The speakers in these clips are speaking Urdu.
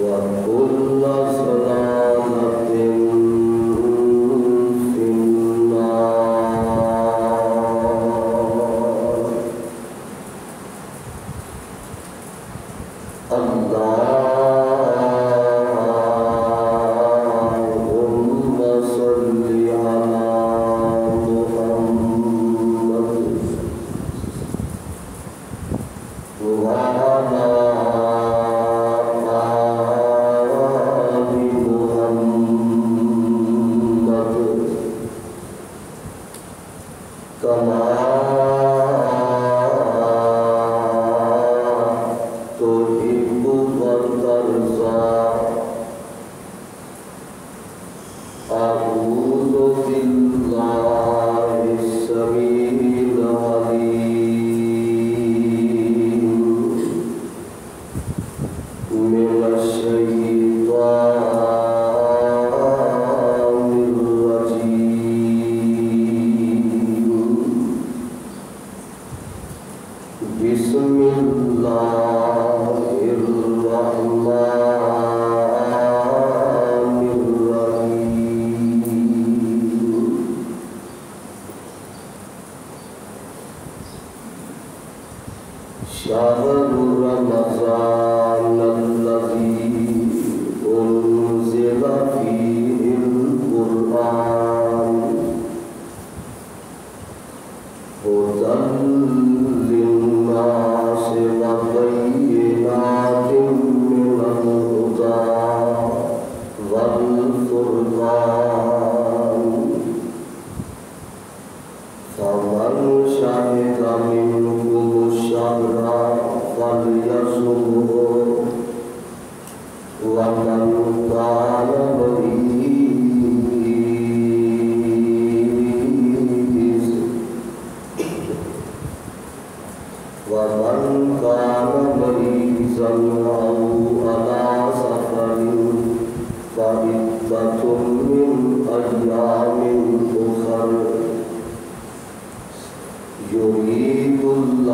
وكل صلاة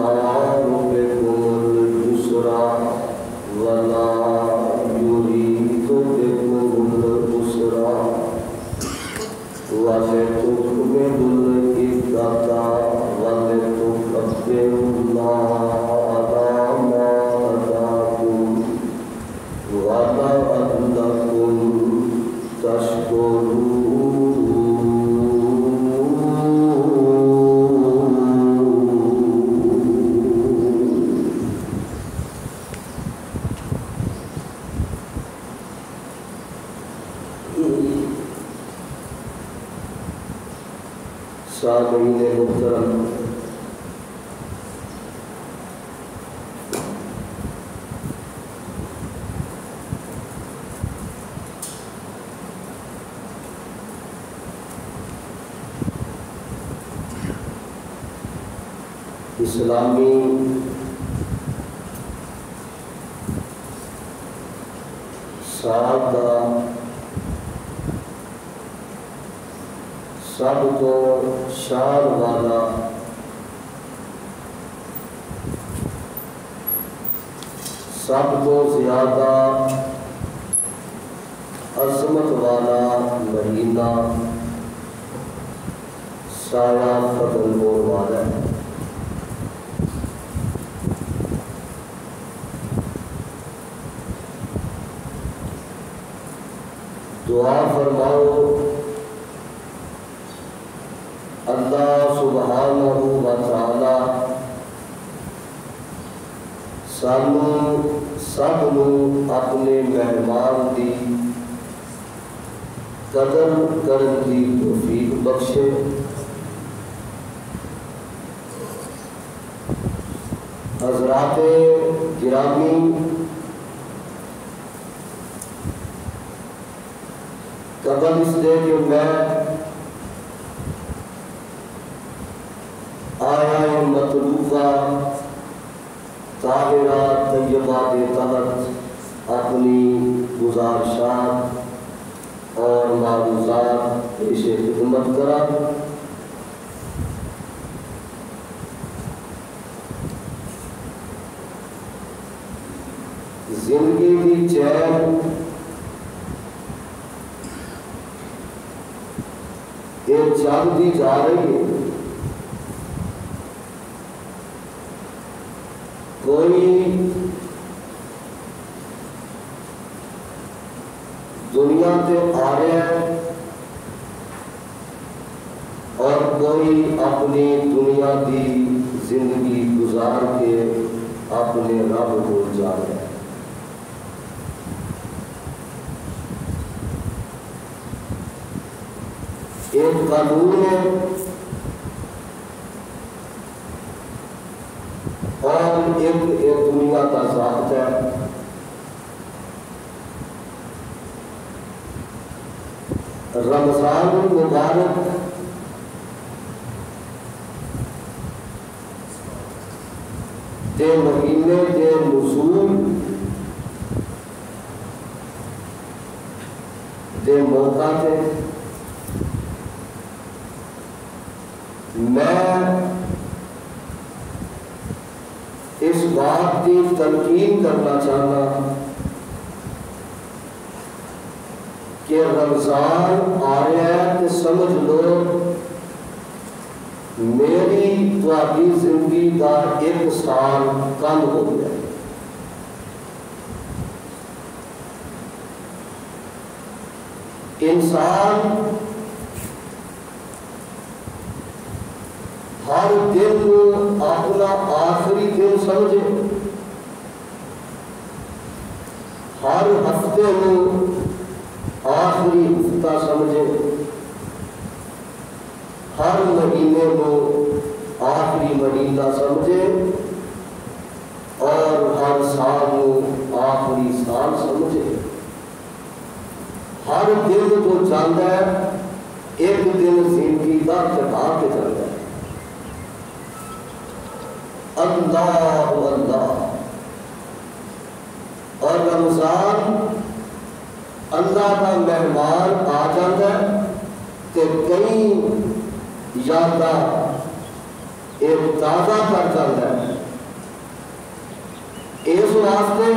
بكم اليسر ولا يريد بكم العسر ولتكملوا العدة ولتكبروا الله على ما هداكم ولعلكم تشكرون. سامعین محترم، اسلامی سال کا سب تو شان والا سب تو زیادہ عظمت والا مہینہ سایہ فضل والا ہے۔ دعا فرماؤ اللہ سبحانہ و تعالی سانو سب نو اپنے مہمان دی قدر کرن دی توفیق بخشے۔ حضرات گرامی، قبل اس دے کہ میں آیا مطلوبہ طاہرہ طیبہ کے تحت اپنی گزارشات اور معروضات پیش خدمت کرا۔ زندگی کی چین یہ چلتی جا رہی ہے، کوئی دنیا تے آ رہا ہے اور کوئی اپنی دنیا کی زندگی گزار کے اپنے رب کو جا رہا ہے۔ ایک قانون ہے اور ایک دنیا کا ضابطہ ہے۔ رمضان المبارک کے مہینے کے نزول کے موقع سے میں اس بات کی تلقین کرنا چاہتا کہ رمضان آیا ہے تو سمجھ لو میری تواڈی زندگی کا ایک سال کم ہو گیا۔ انسان ہر دن اپنا آخری دن سمجھے، ہر ہفتے میں آخری ہفتہ سمجھے، ہر مہینے کو آخری مہینہ سمجھے اور ہر سال کو آخری سال سمجھے۔ ہر دن تو جانا ہے ایک دن زندگی کا کٹا کے جانا ہے۔ اللہ اللہ، اور رمضان اللہ کا مہمان آ جاتا ہے کہ کئی یاداں ایک تازہ کر جاتا ہے۔ اس واسطے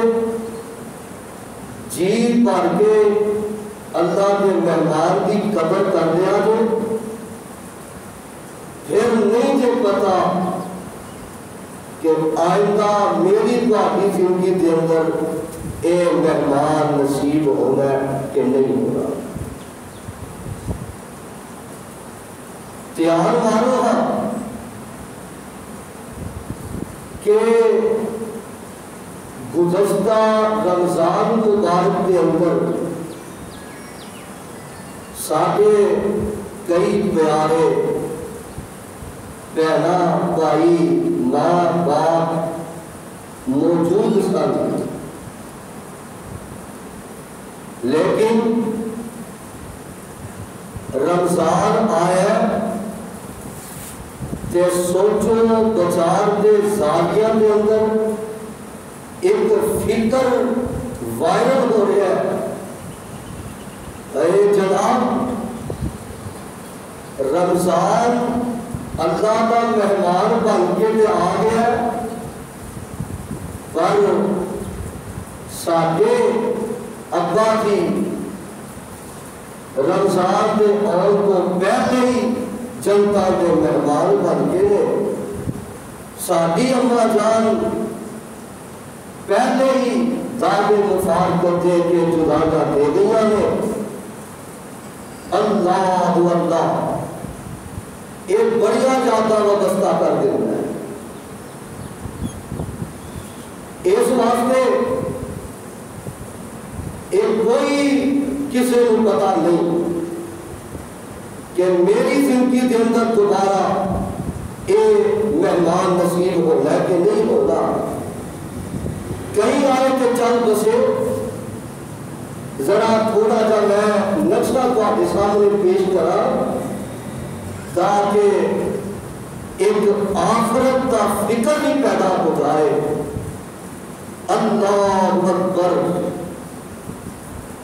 جی بھر کے اللہ کے مہمان کی قدر کر دیا جو پھر نہیں جو پتا کہ آئندہ میری تہاڈی زندگی کے اندر اے مہمان نصیب ہونا ہے کہ نہیں ہونا. دھیان مارو ہاں کہ گزشتہ رمضان مبارک کے اندر ساڈے کئی پیارے بہنا بھائی ماں باپ موجود سن، لیکن رمضان آیا تے سوچو بچار کے زاویہ کے اندر ایک فکر وائرل ہو رہا ہے. اے جناب، رمضان اللہ کا مہمان بن کے آ گیا، پر ساڈے ابا جی رمضان کے آن کو پہلے ہی جنتا کے مہمان بن کے، ساڈی اماں جان پہلے ہی دعوے مفارقت دے کے جداگاہ دے گئی نے. اللہ اللہ ایک بڑیا جاتا وابستہ کر دینا ہے. اس واسطے ایک کوئی کسی کو پتا نہیں کہ میری زندگی کے اندر دوبارہ ایک مہمان نصیب ہونا ہے کہ نہیں ہوگا. کئی آئے کہ چند بسے ذرا تھوڑا جا میں نقشہ کو آپ سامنے پیش کرا تاکہ ایک آخرت کا فکر بھی پیدا ہو جائے. اللہ اکبر،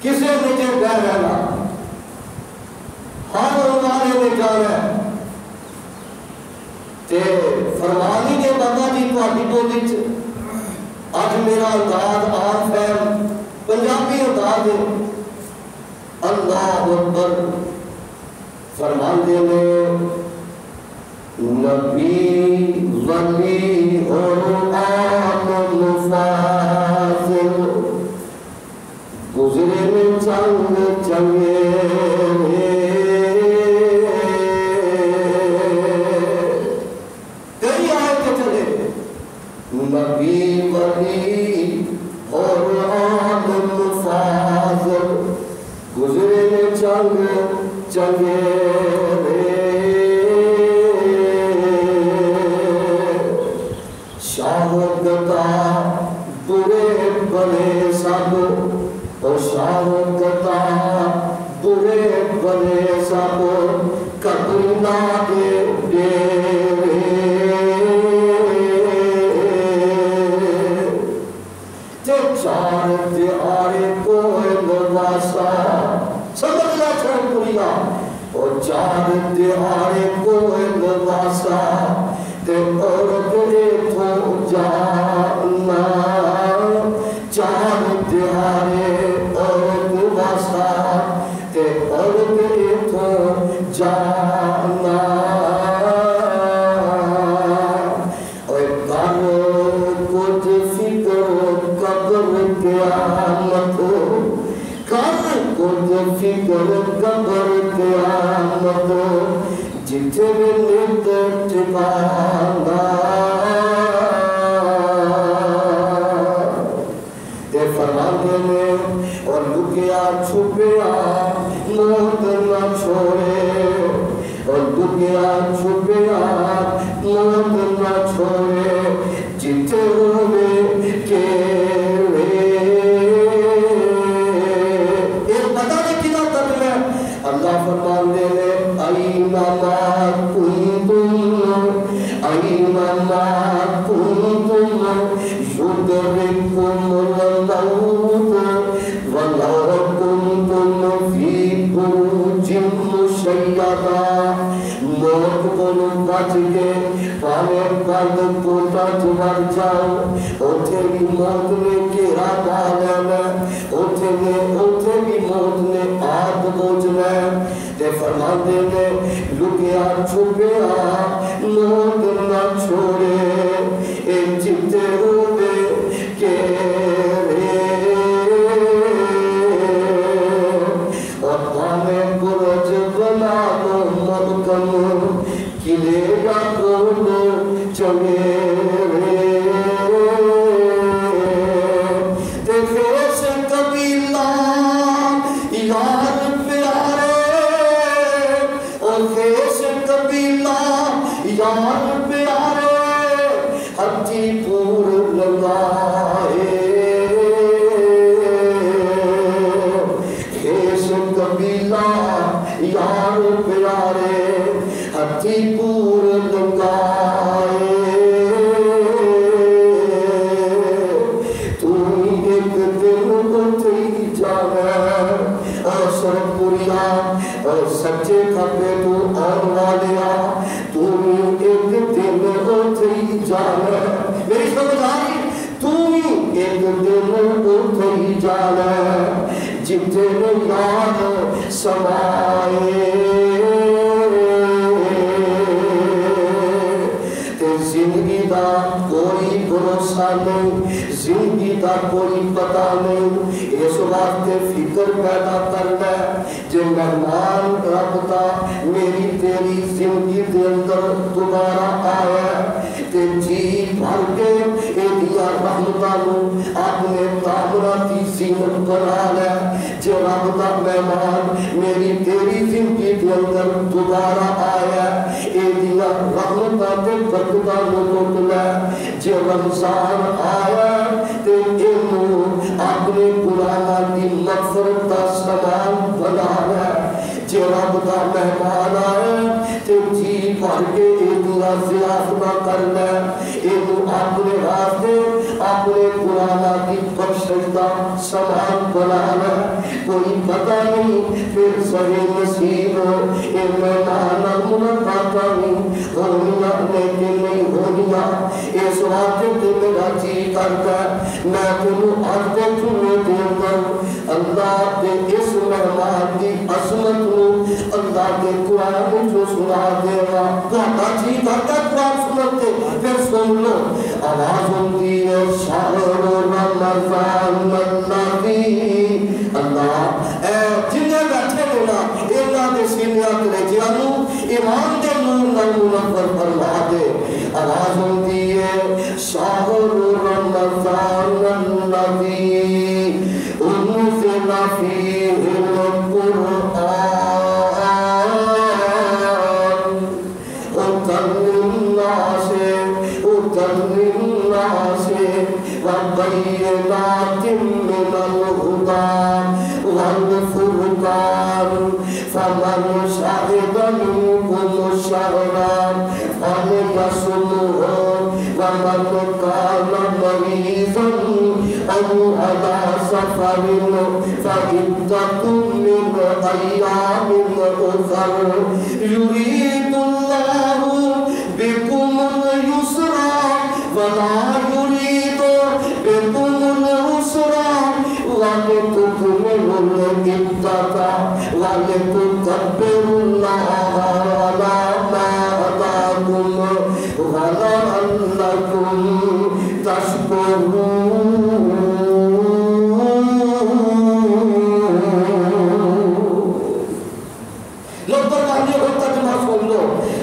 کسے مجھے بہ رہنا ہر ہمارے میں جانا ہے تے فرمانی کے بابا جی تو آٹی بولی آج میرا انداز آن فہم پنجابی انداز ہے. اللہ اکبر فرمان دے میں نبی ولی اور عالم فاضل گزرے میں چنگ چنگے کئی آئے کے چلے نبی ولی اور عالم فاضل گزرے میں چنگ چنگے شاہدتا برے بنے سب اور شاہدتا برے بنے سب کبینا دے چار دیارے کوئے نواسا سمجھنا چھوڑ پوریا اور چار دیارے کوئے نواسا تے اور تیرے تو جانا چار دیارے اور نواسا تے اور تیرے تو جانا اور کانو کچھ فکر قبر قیامت کانو کچھ فکر قبر قیامت جتھے نیت ٹھکانا تے فرمانے میں اور لکیا چھپیا موت نہ چھوڑے اور لکیا چھپیا موت نہ چھوڑے جتھے روے کے اللہ فرمانے میں اینما کنتم یدرککم الموت ولو کنتم فی بروج مشیدہ موت کو بچ کے پانے پرد کوٹا مر جاؤ اوتھے اوتھے بھی موت نے گھیرا پا لینا، اوتھے بھی موت نے آگ بوجھنا تے فرماندے نے لکیا چھپیا موت نہ چھوڑے اے جتے ہوئے کہ اور ہمیں برج بنا دو ملکم کلے گا کون چلے سچے کھپے تو اور والیا تو ایک دن اٹھی جانا میری سمجھ آئی تو ایک دن اٹھی جانا جتنے یاد سمائے تے زندگی دا کوئی بھروسہ نہیں زندگی دا کوئی پتہ نہیں اس واسطے فکر پیدا کرنا جو مہمان رب دا میری تیری زندگی دے اندر دوبارہ آیا تے جی بھر کے ایدیا رحمتانو اپنے تابراتی زینت بنا لے جو رب دا مہمان میری تیری زندگی دے اندر دوبارہ آیا ایدیا رحمتاتے برکتانو لوٹ لے جو رمضان آیا تے انہوں اپنے قرآنہ کی مغفرت کا سامان بنا جے رب دا مہمان آئے تے جی بھر کے ایدیا ضیافت کرنا ایدو اپنے واسطے اپنے قرآنہ کی بخشش دا سامان بنانا کوئی پتہ نہیں پھر صحیح نصیب اے مہمان منعقدہ نہیں ہونیا لیکن نہیں ہونیا اس واقعے تے میرا جی کرتا میں تنوں آج دے چنے دے اندر اللہ دے اس مہمان کی عظمت اللہ کے قرآن جو سنا دے گا کہتا جی کرتا قرآن سنتے پھر سن لو آواز ہوتی ہے شہر رمضان الذی اللہ اے جنہیں بیٹھے دینا اینا دے سینیا کرے جانو ایمان دے نور منور فرما دے آواز ہوتی ہے شہر رمضان الذی انزل فیہ القرآن وبينات من الهدى والفرقان فمن شهد منكم الشهر فليصمه ومن كان مريضا أو على سفر فعدة من أيام أخر يريد الله بكم اليسر ولا يريد بكم العسر ولتكملوا العدة ولتكبروا الله على ما هداكم ولعلكم تشكرون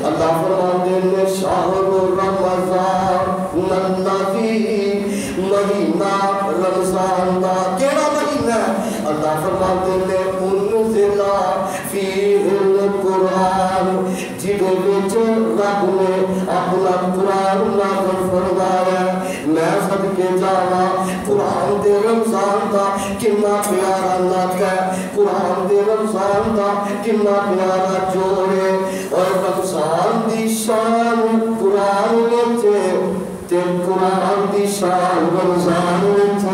اللہ فرماتے ہیں شہر رمضان الذی مہینہ رمضان دا کیڑا مہینہ ہے اللہ فرماتے ہیں انزل فیہ القرآن جدے وچ رب نے اپنا قرآن نازل فرمایا میں صدقے جاواں قرآن دے رمضان دا کتنا پیارا نعت ہے قرآن دے رمضان دا کتنا پیارا جوڑ ہے اور رمضان دی شان قرآن وچ تے قرآن دی شان رمضان وچ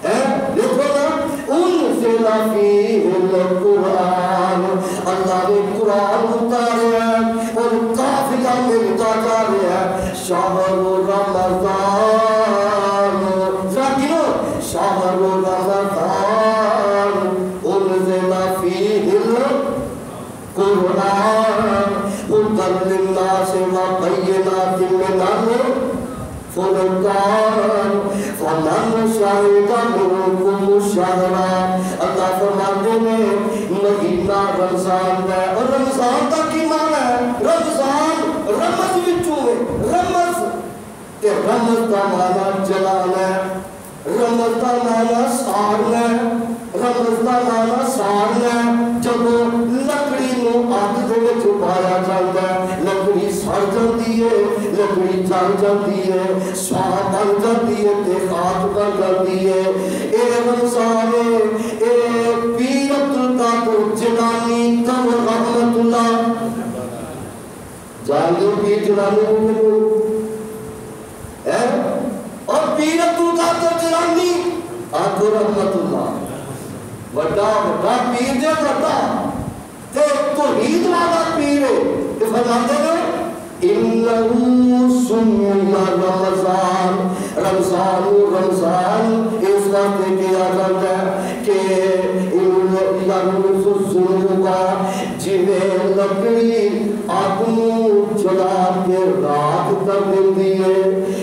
ہے دیکھو نا انزل فیہ القرآن اللہ نے قرآن اتاریا اور قافلہ میں اٹھا جا رہا ہے شہر رمضان پاسے وَبَيِّنَاتٍ مِّنَ الْفُرْقَانِ فَمَنْ شَهِدَ مِنْكُمُ الشَّهْرَ اللہ فرماتے ہیں مہینہ رمضان ہے، اور رمضان کا کی معنی ہے؟ رمضان رمض وچوں ہے، رمض کہ رمض کا معنی جلال ہے، رمض کا معنی سارنا ہے، رمض کا معنی سارنا ہے۔ جب لکڑی نو آگ دے وچ پایا جاندا ہے، لکڑی سڑ جاندی ہے، لکڑی جل جاندی ہے، سواہ بن جاندی ہے تے خاک بن جاندی ہے۔ اے رمضان ہے، اے پیر عبدالقادر جیلانی قبر رحمت اللہ جانو پیر جیلانی اور پیر عبدالقادر جیلانی قبر رحمت اللہ وڈا وڈا پیر دے وڈا تے توحید والا پیر ہے۔ تے فرماتے ہیں انہو سمی رمضان، رمضان اس وقت کیا جاتا ہے کہ جنہیں لکڑی آدمو جلا کے راک کر دیں ہے۔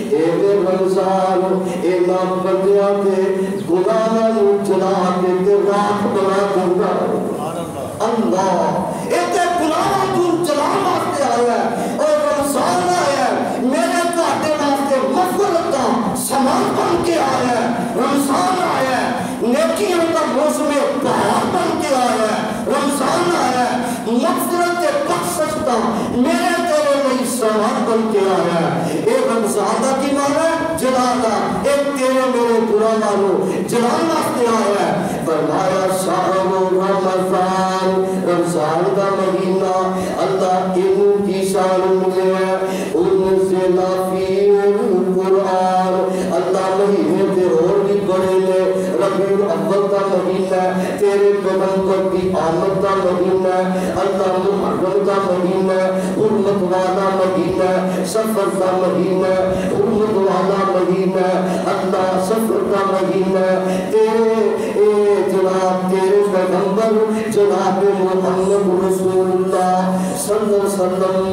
اے رمضان اینا بندیاں کے گناہاں جلا کے راک بنا دنگا اللہ ایتے گناہاں جلا واسطے آیا ہے، اور رمضان آیا ہے میرے تواڈے واسطے مغفرت دا سامان بن کے آیا ہے۔ رمضان آیا ہے نیکیوں کا موسم بہار بن کے آیا ہے۔ رمضان آیا ہے مغفرت بخشش دا میرے تیرے لئی سامان بن کے آیا ہے۔ اے رمضان دا کی معنی ہے؟ جلالا، ایک تیرے میرے گناہوں جلال واسطے آیا ہے۔ فرمایا شہر رمضان، رمضان کا مہینہ اللہ ان کی شان مجھے ہے انزل فی القرآن، اللہ مہینے تے اور بھی بڑے نے، ربیع الاول کا مہینہ ہے، تیرے پیغمبر کی آمد کا مہینہ ہے، اللہ محرم کا مہینہ ہے، حرمت والا مہینہ ہے، سفر کا مہینہ ہے، حرمت والا مہینہ ہے، اللہ سفر کا مہینہ ہے۔ تیرے جناب تیرے پیغمبر جناب محمد رسول اللہ صلی اللہ علیہ وسلم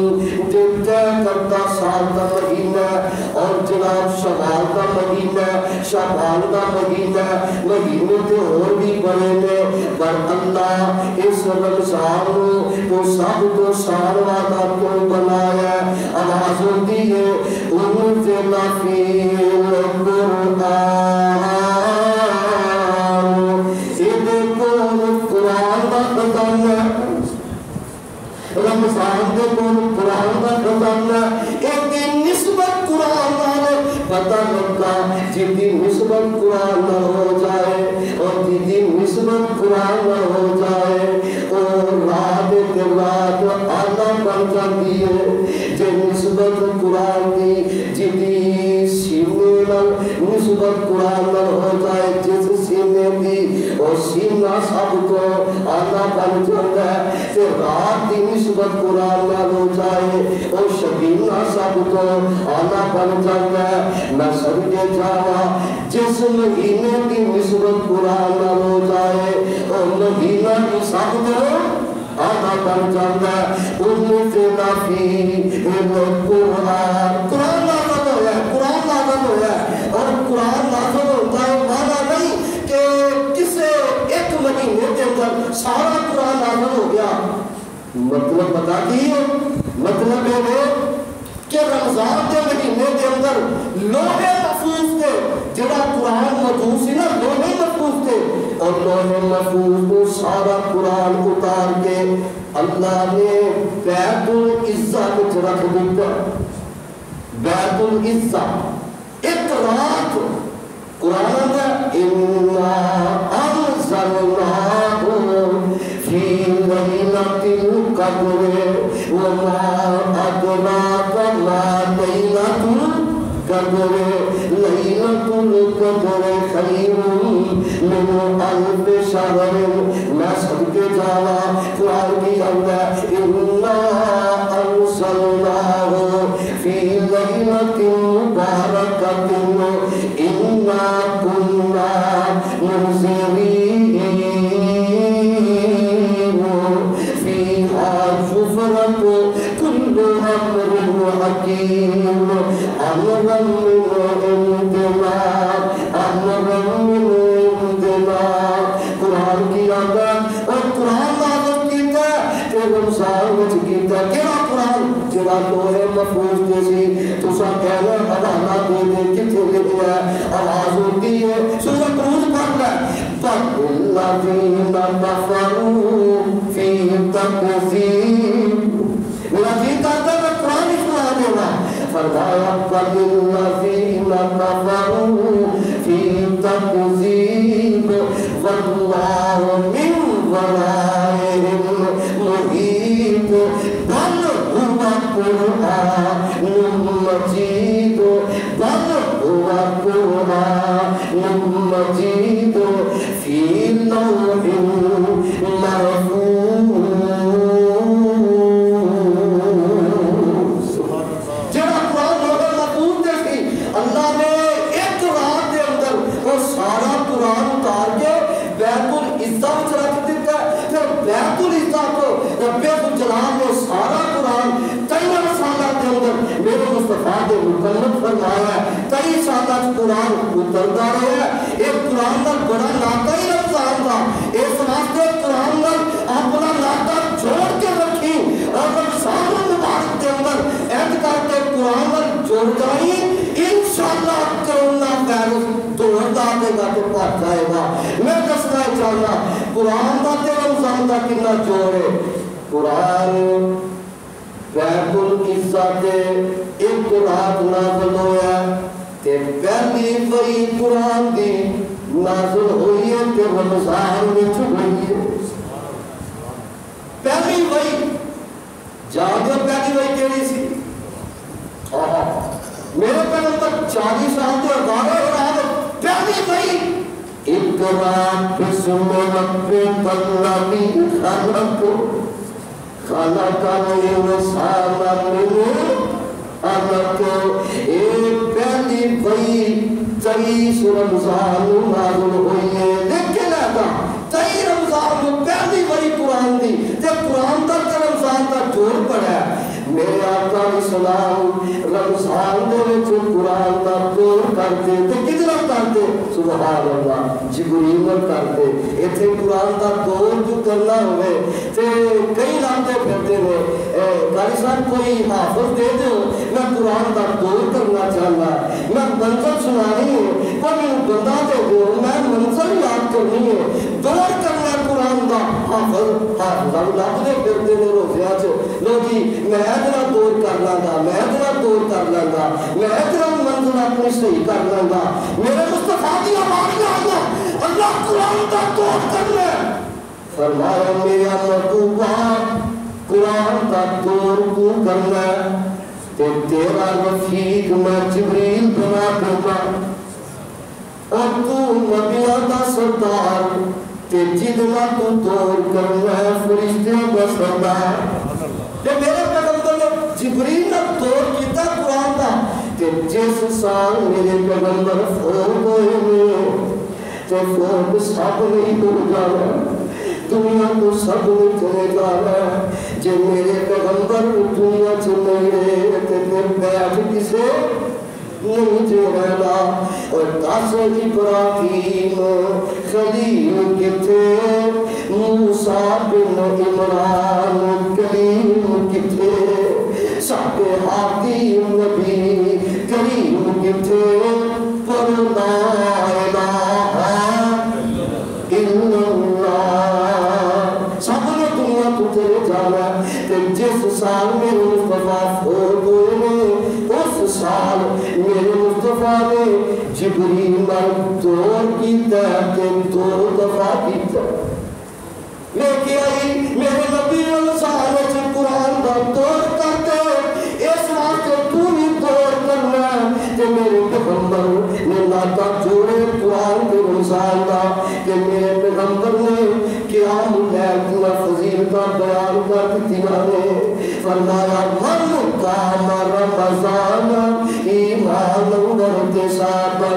دیکھتا کرتا سال کا مہینہ ہے، اور جناب شوال کا مہینہ ہے، شعبان کا مہینہ ہے، مہینے تے اور بھی بڑے نے، پر اللہ اس رمضان کو سب کو سال والا کیوں بنایا ہے؟ آواز ہوتی ہے انزل فی القرآن، رمضان کے کون قرآن کا خزانہ، ایک دن نسبت قرآن والے پتہ لگا جدی نسبت قرآن نہ ہو جائے، اور جدی نسبت قرآن نہ ہو جائے اور رات کے رات آلہ بن جاتی ہے۔ جو نسبت قرآن کی جدی سینے نال نسبت قرآن نہ ہو جائے، جس سینے کی اور سینہ سب کو آلہ بن جاتا ہے، کہ رات کی نسبت قرآن نہ ہو جائے اور شبینہ سب کو آلہ بن جاتا ہے۔ میں سمجھے جاوا جس مہینے کی نسبت قرآن نہ ہو جائے اور مہینہ کی سب کو آلہ بن جاتا ہے۔ انزل فی القرآن، قرآن نازل ہوا ہے، قرآن نازل ہوا ہے، اور قرآن نازل ہوتا ہے مانا نہیں کہ کسے ایک مہینے کے اندر سارا قرآن نازل ہو گیا۔ مطلب بتا دیئے، مطلب ہے کہ رمضان کے مہینے کے اندر لوہے محفوظ تھے، جڑا قرآن محفوظ تھی نا، لوہے محفوظ تھے، اور لوہے محفوظ کو سارا قرآن اتار کے اللہ نے بیت العزہ کو رکھ دیتا۔ بیت العزہ ایک رات قرآن کا اِنَّا أَنزَلْنَاهُ فِي لَيْلَةِ الْقَدْرِ وَمَا أَدْرَاكَ مَا لَيْلَةُ الْقَدْرِ لَيْلَةُ الْقَدْرِ خَيْرٌ مِّنْ أَلْفِ شَهْرٍ۔ میں سب کے جانا قرآن کی اللہ اِنَّا أَنزَلْنَاهُ فِي لَيْلَةٍ مُبَارَكَةٍ إِنَّا كُنَّا مُنذِرِينَ فِيهَا يُفْرَقُ كُلُّ أَمْرٍ رمضان وچ کیتا کیڑا قرآن جڑا لوہے محفوظ تے سی تساں کہنا حوالہ دے دے کتھے لکھیا ہے آواز ہوتی ہے سورۃ ہود پڑھ لے الذین کفروا فی تکذیب میرا جی کرتا ہے میں قرآن ہی سنا دینا فرمایا الذین کفروا فی تکذیب واللہ من ورائہم محیط بل هو قرآن مجید بل هو قرآن مجید فی لوح محفوظ جڑا قرآن لوگوں محفوظ دے سی اللہ نے ایک رات دے اندر وہ سارا قرآن اتار کے بیت العزہ وچ رکھ دیتا ہے پھر بیت العزہ کو رب الجلال نے سارا قرآن 23 سالہ کے اندر میرے مصطفیٰ نے مکمل فرمایا ہے 23 سالہ قرآن اترتا رہا ہے ایک قرآن کا بڑا ناطہ ہی رمضان کا اس واسطے قرآن کا اپنا ناطہ جوڑ کے رکھی اور رمضان المبارک کے اندر ایڈ کر کے قرآن کا جوڑ جائی انشاءاللہ کرونا وائرس دوڑ دے گا تو پاس جائے گا میں دسنا چاہنا قرآن کا تے رمضان کا کتنا جوڑ ہے قرآن بیت العزہ تے ایک رات نازل ہویا تے پہلی وحی قرآن دی نازل ہوئی ہے تے رمضان وچ ہوئی ہے پہلی وحی جانو پہلی وحی کیڑی سی میرے پیغمبر 40 سال دے ہزاروں رات پہلی وحی اقرا بسم ربک الذی خلق خلق الانسان من علق ایک پہلی وحی 23 رمضان نازل ہوئی ہے دیکھے لگا 23 رمضان میں پہلی وحی قرآن دی تے قرآن تک رمضان کا جوڑ پڑا ہے میرے آقا علیہ السلام رمضان دے وچ قرآن کا جوڑ کرتے تے کتنا کرتے سبحان اللہ جبریل کرتے ایتھے قرآن کا دور جو کرنا ہوئے تے کئی لاتے پھرتے ہیں قاری صاحب کوئی حافظ دے دو میں قرآن کا دور کرنا چاہنا میں منظر سنانی ہے کوئی بندہ دے دو میں منظر یاد کرنی ہے دور کرنا قرآن کا حافظ لابدے پھرتے ہیں روزیاں سے لوگی میں ادھرا دور کر لگا میں ادھرا دور کر لگا میں ادھرا منظر اپنی صحیح کر لگا میرے مصطفیٰ کی آواز آیا اللہ قرآن کا دور کرنا فرمایا میرے محبوبہ قرآن کا دور تو کرنا تے تیرا رفیق میں جبریل بنا دوں اور تو نبیوں کا سردار تے جدنا تو دور کرنا ہے فرشتوں کا سردار تے میرے پیغمبر نے جبریل نے دور کیتا قرآن کا کہ جس سال میرے پیغمبر فوت ہوئے تے فوت سب نہیں ہو جانا دنیا کو سب نہیں چلے جانا جے میرے پیغمبر دنیا چلے گئے تے پھر بیٹھ کسے نہیں جو رہنا اور 10 ابراہیم خلیل کتھے موسیٰ بن عمران کلیم کتھے سب حاکم نبی کریم کتھے پر لا الہ الا اللہ سب نے دنیا کو تیرے جانا کہ جس سال میں مصطفیٰ فوت ہوئے اس سال میرے مصطفیٰ نے جبریل میں دور کیتا ہے کہ 2 دفعہ کیتا لے کے آئی میرے نبی علیہ قرآن کا دور کرتے اس واسطے تو بھی دور کرنا کہ میرے پیغمبر نے ناتا جوڑے قرآن کے رمضان کا کہ میرے پیغمبر نے قیام اللیل کی فضیلت کا بیان کر دیا نے فرمایا من قام رمضان ایمانا واحتسابا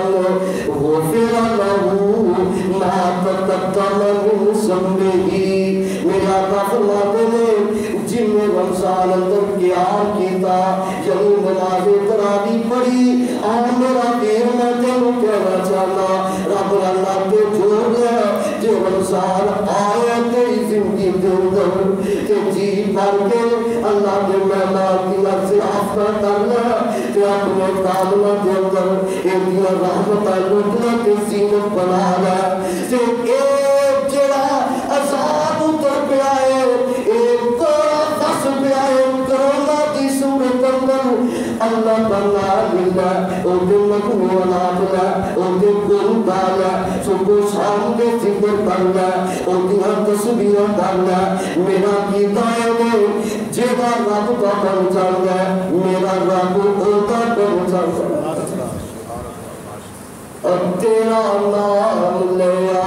غفر له ما تقدم من ذنبه میرے آقا فرماتے ہیں جن نے رمضان اندر قیام کیتا یعنی نماز تراویح پڑھی میرا پیر میں تینوں کہنا چاہنا رب اللہ کے جوڑ ہے جو رمضان آیا تیری زندگی کے اندر کہ جی بھر کے اللہ کے مہمان کی ضیافت کرنا تے اپنے کامنا دے اندر ایدیاں رحمتاں لٹنا تے زینت بنانا تے ایک جڑا عذاب اتر پیا ہے ایک کوڑا دس پیا ہے کرونا دی صورت اندر اللہ بنا لینا او دے مجموع ناپنا او دے گن دانا صبح شام دے ذکر کرنا او دیاں تسبیح کرنا میرا کی دائنے جیدہ رب کا بن جانا میرا رب اوتا بن جانا اب تیرا نام لیا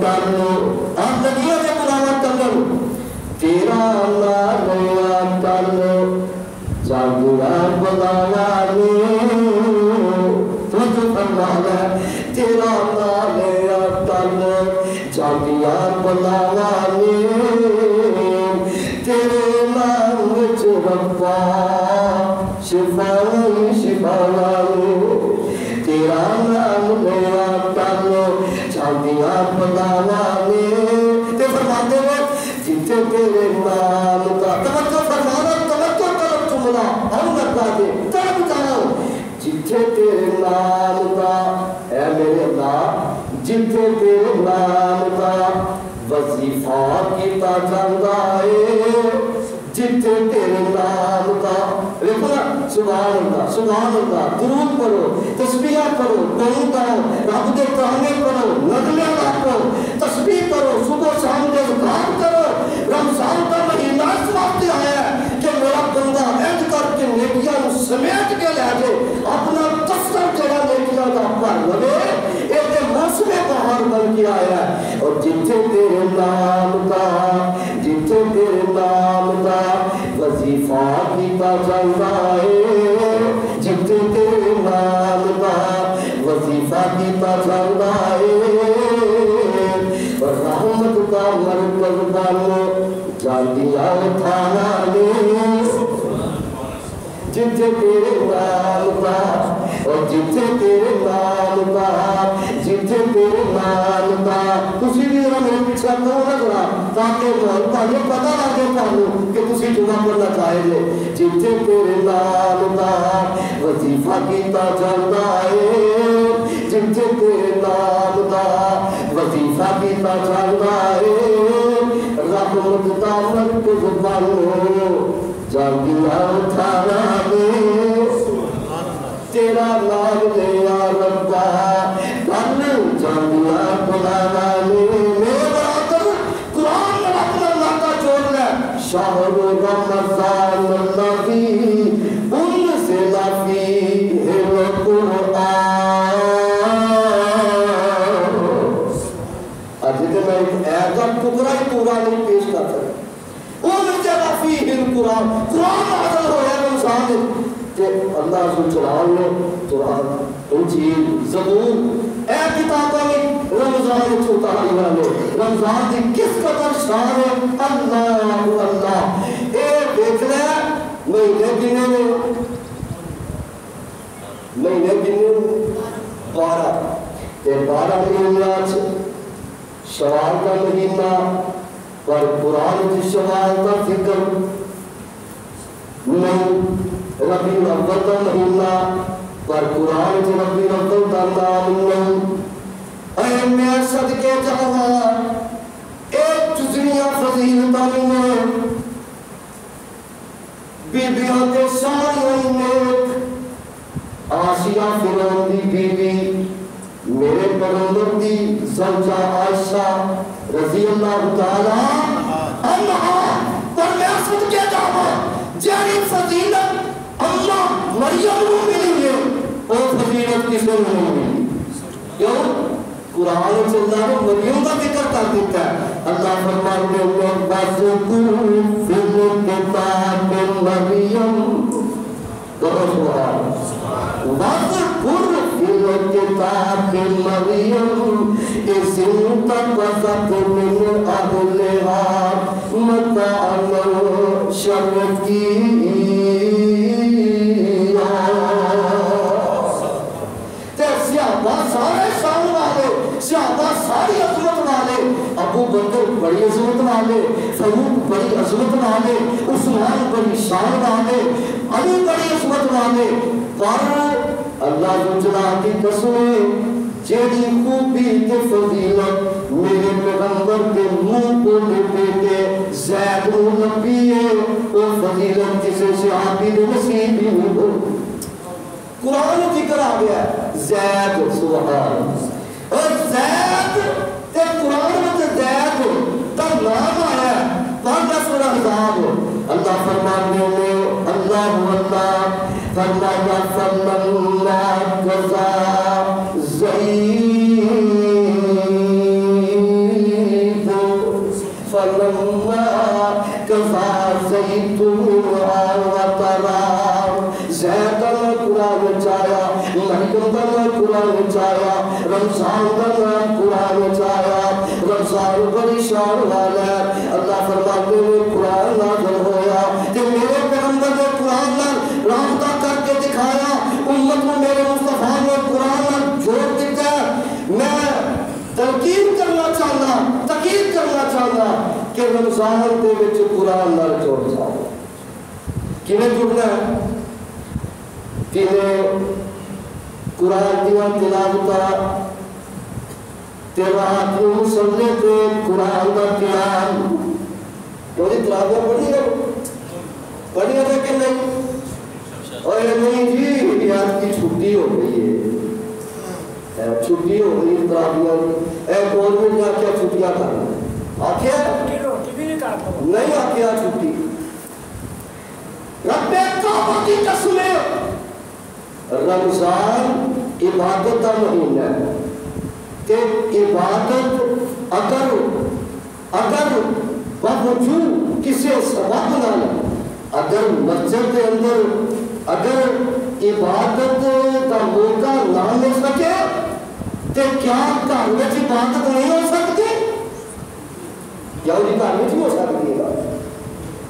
کرنو آپ نبیوں سے قرآن کرنو تیرا نام لیا کرنو جاگیا بلاوانی تجھ فرمانا تیرا نام لیا کرنو جاگیا بلاوانی تیرے نام وچ ربا شفائی شفاوانی تیرا نام لیا کرنو جاگیا بلاوانی تے فرماتے ہیں جتے تیرے نام کا توجہ فرمانا توجہ طرف چمنا ہم لگا دے طرف جاؤ جتے تیرے نام کا اے میرے اللہ جتے تیرے نام کا وظیفہ کیتا جاندہ ہے جتے تیرے نام کا رکھنا سبحان اللہ درود پڑھو تسبیح پڑھو قرآن پڑھو رب دے کہنے پڑھو نغمے رکھو تسبیح کرو صبح شام دے ذکر کرو رمضان کا مہینہ اس وقت آیا ہے کہ میرا بندہ عید کر کے نیکیاں سمیٹ کے لے جے اپنا دفتر جگہ نیکیاں کا پر لگے ایک موسم بہار بن کے آیا ہے اور جتے تیرے نام کا جتے تیرے نام کا وظیفہ کیتا جاندہ ہے جتے تیرے نام کا وظیفہ کیتا جاندہ ہے رحمت کا مرکز بانو جاندیاں تھانا لے جتے تیرے نام کا اور جتے تیرے نام کا جتے تیرے نام کا کسی بھی ذرا میرے پیچھے کرو نہ ذرا تاکہ یہ پتہ لگے پانو کہ کسی جمعہ کرنا چاہے لے جتے تیرے نام کا وظیفہ کیتا جاندہ ہے جتے تیرے نام کا وظیفہ کیتا جاندہ ہے رحمت کا مرکز بانو جاندیاں تھانا دے تیرا نام لیا ربا کن جاندیاں بلانا لے میرے برادر قرآن میں اپنا اللہ کا جوڑ لے شہر رمضان الذی انزل فیہ القرآن اجھے میں ایک ایت کا ٹکڑا ہی پورا نہیں پیش کر سکتا انزل فیہ القرآن قرآن نازل ہوا ہے رمضان کہ اللہ سبحانہ جلال نے قرآن انجیل زبور اے کتابوں میں رمضان چھوٹا والے رمضان کی کس قدر شان ہے اللہ اللہ اے دیکھ لے مہینے گنے میں 12 تے 12 مہینے شوال کا مہینہ پر قرآن کی شوال کا ذکر نہیں ربی الاول کا مہینہ پر قرآن کی ربی الاول کا نام نہیں اے میں صدقے جاوا ایک جزیہ فضیلتہ میں بیبیاں کے ساری میں آسیہ فرعون دی بیوی میرے پیغمبر دی زوجہ عائشہ رضی اللہ تعالی عنہا پر میں صدقے جاوا جاری فضیلت اللہ مریم کو ملی ہے اور فضیلت کس نے ملی کیوں قرآن سے اللہ نے مریم کا ذکر کر دیتا ہے اللہ فرماتے ہیں وَذْكُرْ فِي الْكِتَابِ مَرْيَمَ وَذْكُرْ فِي الْكِتَابِ مَرْيَمَ إِذِ انْتَبَذَتْ مِنْ أَهْلِهَا مَكَانًا شَرْقِيًّا سارے شان والے صحابہ ساری عظمت والے ابو بکر بڑی عظمت والے، فاروق بڑی عظمت والے، عثمان بڑی شان والے، علی بڑی عظمت والے، پر اللہ جلال کی قسم جیڑی خوبی کے فضیلت میرے پیغمبر کے منہ کو لپیٹے زید کو نبی ہے، وہ فضیلت کسی صحابی نے نصیب ہی نہیں ہو۔ قرآن ذکر آ گیا ہے زید، سبحان، اور زید تے قرآن میں زید کا نام آیا ہے پانچ سورہ احزاب۔ اللہ فرمانے میں اللہ فرمایا فلما قضى زید فلما قضى زید وطرا، زید نے قرآن چایا، مریم نے قرآن چایا، رمضان نے قرآن چایا، رمضان بڑی شان والا ہے۔ اللہ فرماتے ہیں قرآن نازل ہوا کہ میرے پیغمبر نے قرآن میں رابطہ کر کے دکھایا، امت میں میرے مصطفیٰ نے قرآن میں جوڑ دیتا ہے۔ میں تلقین کرنا چاہنا، تقید کرنا چاہنا کہ رمضان دے وچ قرآن نال جوڑ جاؤ۔ کیویں جڑنا ہے؟ کیویں قرآن دیا تلاوت رات کو مصلے پہ قرآن کا قیام، کوئی تلاوت پڑھی ہے؟ پڑھی ہے کہ نہیں؟ اور نہیں جی آج کی چھٹی ہو گئی ہے، چھٹی ہو گئی تلاوت، اے گورنمنٹ نے کیا چھٹیاں کرنا آخیا نہیں، آخیا چھٹی رب کعبہ کی قسم، رمضان عبادت کا مہینہ ہے کہ عبادت اگر باوجود کسی سبب نال اگر مسجد کے اندر اگر عبادت کا موقع نہ مل سکے تو کیا گھر میں عبادت نہیں ہو سکتی؟ کیا وہ گھر میں ہو سکتی ہے؟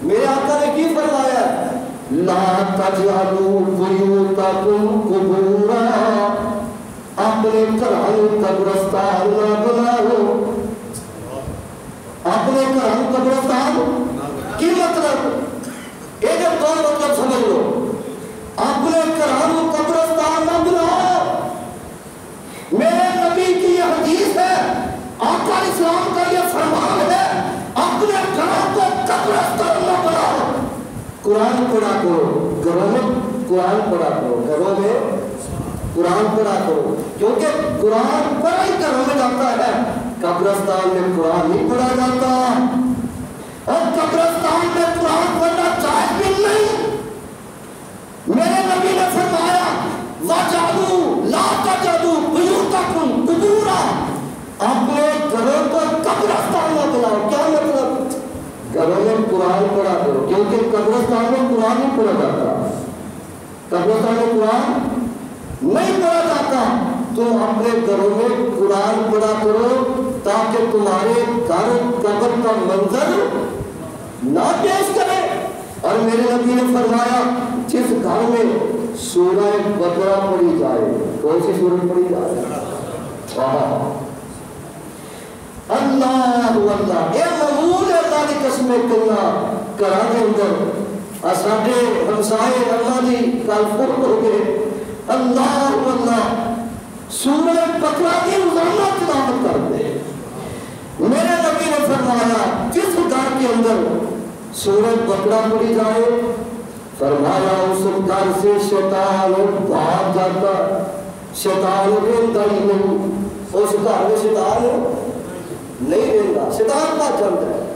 میرے آقا نے کی فرمایا لا تجعلوا بیوتکم قبورا، اپنے گھروں قبرستان نہ بناؤ، اپنے گھروں قبرستان کی مطلب یہ جب دو مطلب سمجھ لو، اپنے گھروں قبرستان نہ بناؤ۔ میرے نبی کی یہ حدیث ہے، آقا اسلام کا یہ فرمان ہے، اپنے گھروں کو قبرستان نہ بناؤ۔ قرآن پڑھا کرو، گھروں میں قرآن پڑھا کرو، گھروں میں قرآن پڑھا کرو، کیونکہ قرآن پڑھا ہی گھروں میں جاتا ہے، قبرستان میں قرآن نہیں پڑھا جاتا، اور قبرستان میں قرآن پڑھنا جائز بھی نہیں۔ میرے نبی نے فرمایا وَجَعَلُوا لَا تَجْعَلُوا بُيُوتَكُمْ قُبُورًا، اپنے گھروں کو قبرستان نہ بناؤ۔ کیا مطلب؟ گھروں میں قرآن پڑھا کرو، کیونکہ قبرستان میں قرآن نہیں پڑھا جاتا، قبرستان میں قرآن نہیں پڑھا جاتا۔ تم اپنے گھروں میں قرآن پڑھا کرو تاکہ تمہارے گھر قبر کا منظر نہ پیش کرے۔ اور میرے نبی نے فرمایا جس گھر میں سورہ بقرہ پڑھی جائے، کون سی سورت پڑھی جائے؟ اللہ اللہ، اے ممنون اللہ کی قسمیں کہنا کرا دے اندر اساڈے ہمسائے اللہ دی کل فوت ہو گئے، اللہ اللہ سورہ بقرہ کی روزانہ تلاوت کرتے ہیں۔ میرے نبی نے فرمایا جس گھر کے اندر سورہ بقرہ پڑھی جائے، فرمایا اس گھر سے شیطان بھاگ جاتا، شیطان رہتا ہی نہیں، اس گھر میں شیطان نہیں رہتا، شیطان بھاگ جاتا ہے۔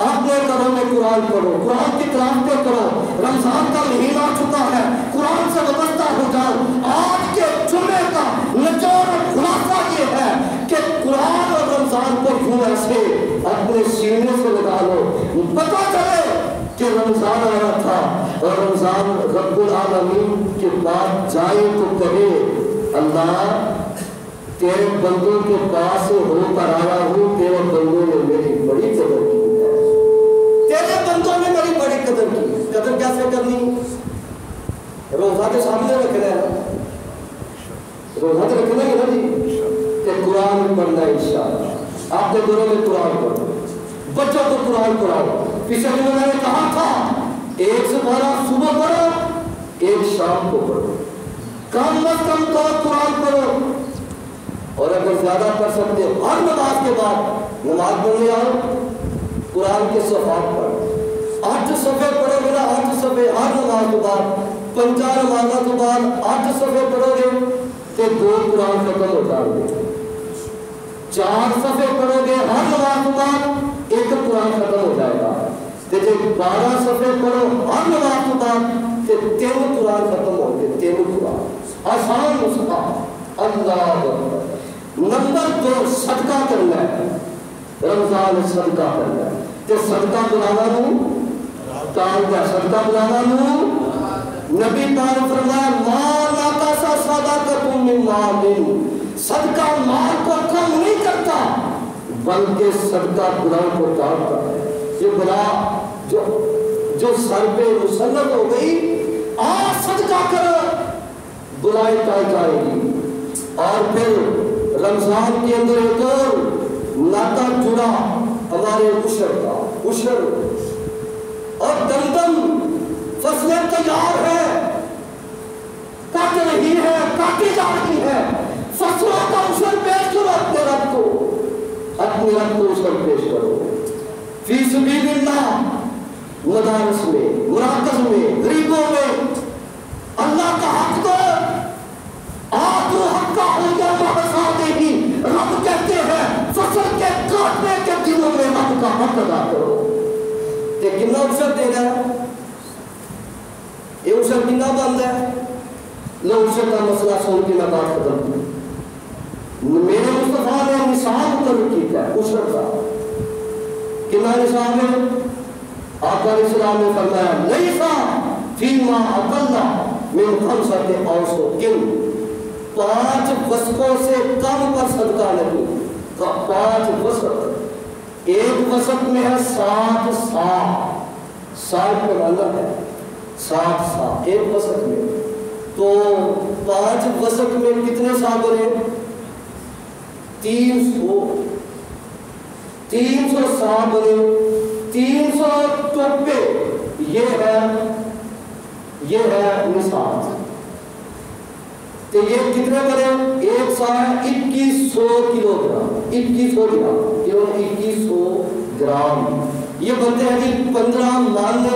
اپنے گھروں میں قرآن پڑھو، قرآن کی تلاوت کرو، رمضان کا مہینہ آ چکا ہے، قرآن سے وابستہ ہو جاؤ۔ آج کے جمعے کا نچوڑ اور خلاصہ یہ ہے کہ قرآن اور رمضان کو یوں ایسے اپنے سینے سے لگا لو، پتہ چلے کہ رمضان آ رہا تھا، اور رمضان رب العالمین کے بعد جائے تو کہے اللہ تیرے بندوں کے پاس ہو کر آیا ہوں، تیرے بندوں نے میری بڑی قدر کی ہے، تیرے بندوں نے میری بڑی قدر کی۔ قدر کیسے کرنی؟ روزہ کے سامنے رکھنا ہے، روزہ تو رکھنا ہی نا جی، کہ قرآن پڑھنا انشاءاللہ۔ آپ کے گھروں میں قرآن پڑھو، بچوں کو قرآن پڑھاؤ. پچھلے دنوں میں نے کہا تھا 1 سے 12 صبح پڑھو 1 شام کو پڑھو, کم از کم 2 قرآن پڑھو, اور اگر زیادہ پڑھ سکتے ہر نماز کے بعد نماز پڑھنے آؤ قرآن کے صفحات پڑھ 8 صفحے پڑھو گے نا 8 صفحے ہر نماز کے بعد 5 نمازوں کے بعد 8 صفحے پڑھو گے تو 2 قرآن ختم ہو جائیں گے. 4 صفحے پڑھو گے ہر نماز کے بعد 1 قرآن ختم ہو جائے گا. جب 12 صفحے پڑھو ہر نماز کے بعد تو 3 قرآن ختم ہوں گے. 3 قرآن آسان نسخہ. اللہ اکبر. نمبر 2 صدقہ کرنا ہے. رمضان صدقہ کرنا ہے تو صدقہ بلانا نو کام کا صدقہ بلانا نو. نبی پاک فرمایا مال ناقص صدقۃ من مال, صدقہ مال کو کم نہیں کرتا بلکہ صدقہ بلاؤ کو ڈالتا ہے. یہ بلا جو سر پہ مسلط ہو گئی آج صدقہ کرو بلائی ٹال جائے گی. اور پھر رمضان کے اندر ایک اور ناتا جڑا ہمارے عشر کا عشر, اور دمدم فصلیں تیار ہے کٹ رہی ہے کاٹی جا رہی ہے, فصلوں کا عشر پیش کرو اپنے رب کو عشر پیش کرو. فی سبیل اللہ مدارس میں مراکز میں غریبوں میں اللہ کا حق دو. آتو حق کا ہو گیا محسادے ہی. رب کہتے ہیں فصل کے کاٹنے کے دنوں میں رب کا حق ادا کرو. یہ کتنا عشر دے رہا ہے, یہ عشر کتنا بند ہے. لو عشر کا مسئلہ سن کے میں بات ختم کی. میرے مصطفیٰ نے نصاب مقرر کیا ہے عشر کا. کتنا نصاب ہے؟ آقا علیہ السلام نے فرمایا لیسا فیما اقل من 5 اوسق, 5 وسقوں سے کم پر صدقہ نہیں. 5 وسق, 1 وسق میں ہے 7 سا. سال پہ مانا ہے 7 سا 1 وسق میں. تو 5 وسق میں کتنے سا بنے؟ 300 سا بنے. 300 ٹوپے یہ ہے نصاب. تو یہ کتنے بنے؟ 1 سا ہے 2100 کلو گرام. 2100 گرام کیوں 2100 گرام. یہ بنتے ہیں کہ 15 مان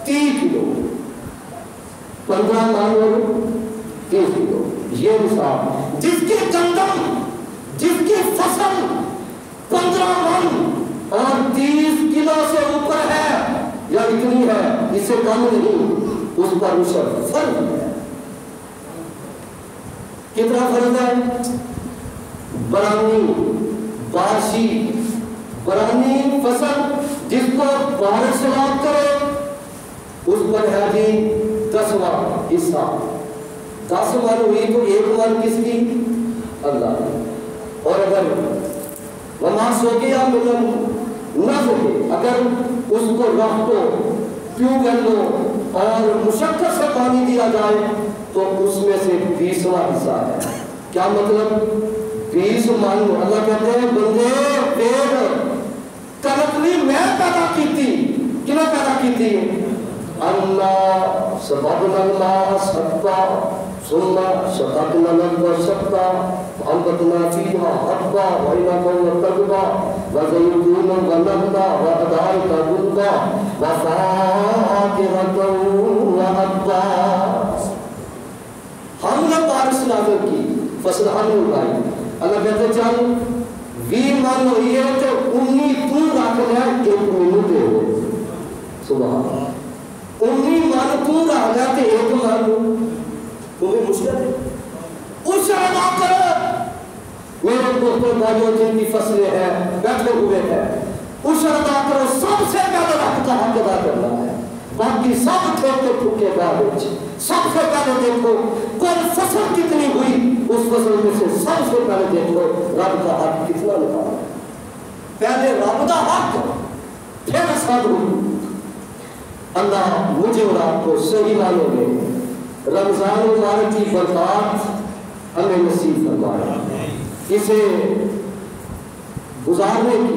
30 کلو. 15 مان 30 کلو یہ نصاب. جس کی گندم جس کی فصل 15 من اور 30 کلو سے اوپر ہے یا اتنی ہے اس سے کم نہیں, اس پر عشر فرض ہے. کتنا فرض ہے؟ برانی بارشی برانی فصل جس کو بارش سلام کرے اس پر ہے جی 10واں حصہ. 10 من ہوئی تو 1 من کس کی؟ اللہ. اور اگر وہاں سو گیا ملن نہ سکے, اگر اس کو رکھ دو ٹیوب ویل لو اور مشقت سے پانی دیا جائے تو اس میں سے 20واں حصہ ہے. کیا مطلب 20 من. اللہ کہتے ہیں بندے پیڑ کنکلی میں پیدا کی تھی. کنا پیدا کی تھی؟ اللہ سبحان اللہ سبحا ثم شققنا الارض شقا وانبتنا فيها حبا وعنبا وقضبا وزيتونا ونخلا وحدائق غلبا وفاكهة وأبا. ہم نے بارش نازل کی فصل ہم نے اگائی. اللہ کہتے چل 20 من ہوئی ہے تو 19 تو رکھ لیا 1 مہینہ دے ہو. سبحان 19 من تو رکھ لیا تو 1 من تمہیں مشکل ہے. اس ادا کرو. میرے دوستوں بھائیوں جن کی فصلیں ہیں بیٹھے ہوئے ہیں اس ادا کرو. سب سے پہلے رب کا حق ادا کرنا ہے. باقی سب ٹھیکے ٹھوکے بعد سب سے پہلے دیکھو کوئی فصل کتنی ہوئی, اس فصل میں سے سب سے پہلے دیکھو رب کا حق کتنا نکالا. پہلے رب کا حق پھر سب ہوئی. اللہ مجھے اور آپ کو صحیح معنوں میں رمضان مبارک کی برکات ہمیں نصیب فرمائے. اسے گزارنے کی